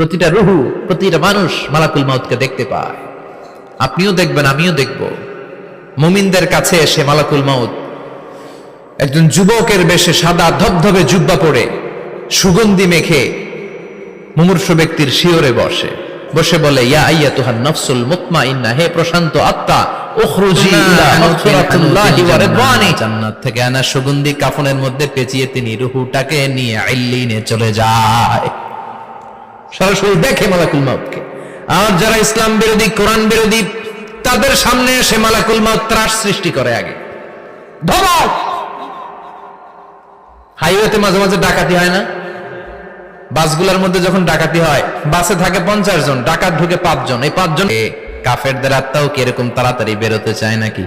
প্রতিটা রুহু, প্রতিটা মানুষ মালাকুল মাউতকে দেখতে পায়। আপনিও দেখবেন, আমিও দেখব। মুমিনদের কাছে এসে মালাকুল মাউত একজন যুবকের বেশে সাদা ধবধবে জুব্বা পরে সুগন্ধি মেখে মুমূর্ষু ব্যক্তির শিয়রে বসে বলে, ইয়া আইয়াতুহান নাফসুল মুতমাইন্নাহ, হে প্রশান্ত আত্মা, উখরুজি ইলা মাগফিরাতিল্লাহি ওয়া রিদওয়ানি, জান্নাত থেকে আনা সুগন্ধি কাফনের মধ্যে পেঁচিয়ে তিনি রূহটাকে নিয়ে ইল্লিনে চলে যায়। সরাসরি দেখে মালাকুল মাউতকে। আর যারা ইসলাম বিরোধী, কোরআন বিরোধী, তাদের সামনে এসে মালাকুল মাউত ত্রাস সৃষ্টি করে। আগে ধমক। হাইওয়েতে মাঝে মাঝে ডাকাতি হয় না? বাসগুলোর মধ্যে যখন ডাকাতি হয়, বাসে থাকে 50 জন, ডাকাত ঢুকে 5 জন। এই 5 জন কাফেরদের আত্মাও কি এরকম তাড়াতাড়ি বেরোতে চায় নাকি?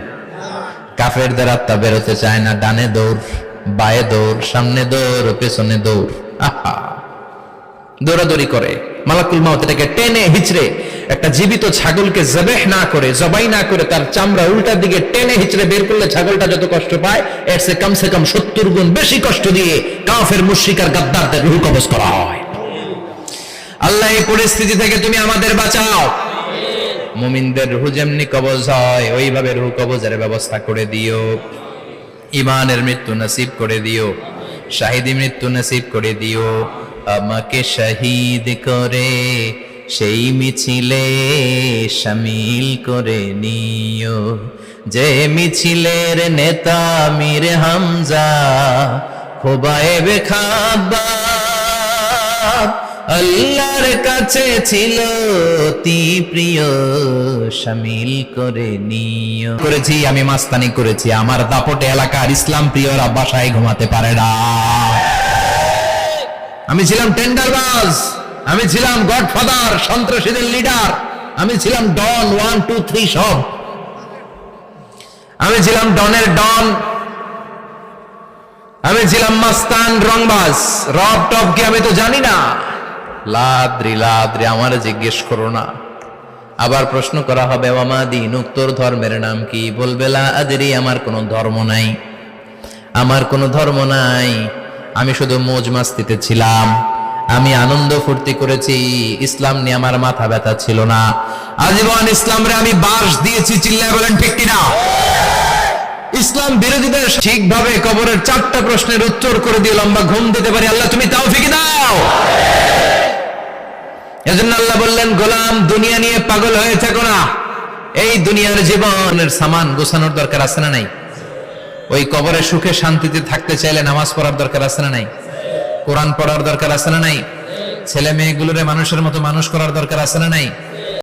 কাফেরদের আত্মা বেরোতে চায় না। ডানে দৌড়, বায়ে দৌড়, সামনে দৌড়, পেছনে দৌড়, আহা দৌড়াদৌড়ি করে। মালাকুল মাউত এটাকে টেনে হিচড়ে, একটা জীবিত ছাগলকে জবাই না করে তার চামড়া উল্টার দিকে টেনে হিচড়ে বের করলে ছাগলটা যত কষ্ট পায়, এর চেয়ে কমসে কম 70 গুণ বেশি কষ্ট দিয়ে কাফের মুশরিক আর গাদ্দারদের রূহ কবজ করা হয়। আল্লাহ এই পরিস্থিতি থেকে তুমি আমাদের বাঁচাও। মুমিনদের রূহ যেমনি কবজ হয়, ওইভাবে রূহ কবজের ব্যবস্থা করে দিও। ঈমানের মৃত্যু নসিব করে দিও, শাহিদি মৃত্যু নসিব করে দিও। আমাকে শহীদ করে সেই মিছিলে শামিল করে নিও, যে মিছিলের নেতা মীর হামজা খোবায়েবে খাব্বাব, আল্লাহর কাছে ছিল অতি প্রিয়, শামিল করে নিও। করেছি আমি, মাস্তানি করেছি, আমার দাপটে এলাকার ইসলাম প্রিয়রা বাসায় ঘুমাতে পারে না। আমি ছিলাম টেন্ডারবাজ, আমি ছিলাম গডফাদার, সন্ত্রাসীদের লিডার, আমি ছিলাম ডন 1 2 3 সব। আমি ছিলাম ডনের ডন, আমি ছিলাম মাস্তান, রংবাজ, রব টপ কি আমি তো জানি না। লাদ্রি আমার জিজ্ঞেস করো না। আবার প্রশ্ন করা হবে, ওয়ামা দীনুক, তোর ধর্মের নাম কি? বলবে লা আদরি, আমার কোনো ধর্ম নাই, আমার কোনো ধর্ম নাই। আমি শুধু মৌজ মাস্তিতে ছিলাম, আমি আনন্দ ফুর্তি করেছি, ইসলাম নিয়ে আমার মাথা ব্যথা ছিল না। আজীবন ইসলামরে আমি বাস দিয়েছি, চিল্লায় বলেন ঠিক কিনা? ইসলাম বিরোধীদের ঠিকভাবে কবরের 4টা প্রশ্নের উত্তর করে দিয়ে লম্বা ঘুম দিতে পারি, আল্লাহ তুমি তৌফিক দাও। এজন্য আল্লাহ বললেন, গোলাম দুনিয়া নিয়ে পাগল হয়ে থেকো না। এই দুনিয়ার জীবনের সামান গোছানোর দরকার আছে না নাই? ওই কবরে সুখে শান্তিতে থাকতে চাইলে নামাজ পড়ার দরকার আছে না নাই? কোরআন পড়ার দরকার আছে না নাই? ছেলে মেয়েগুলোরে মানুষের মতো মানুষ করার দরকার আছে না নাই?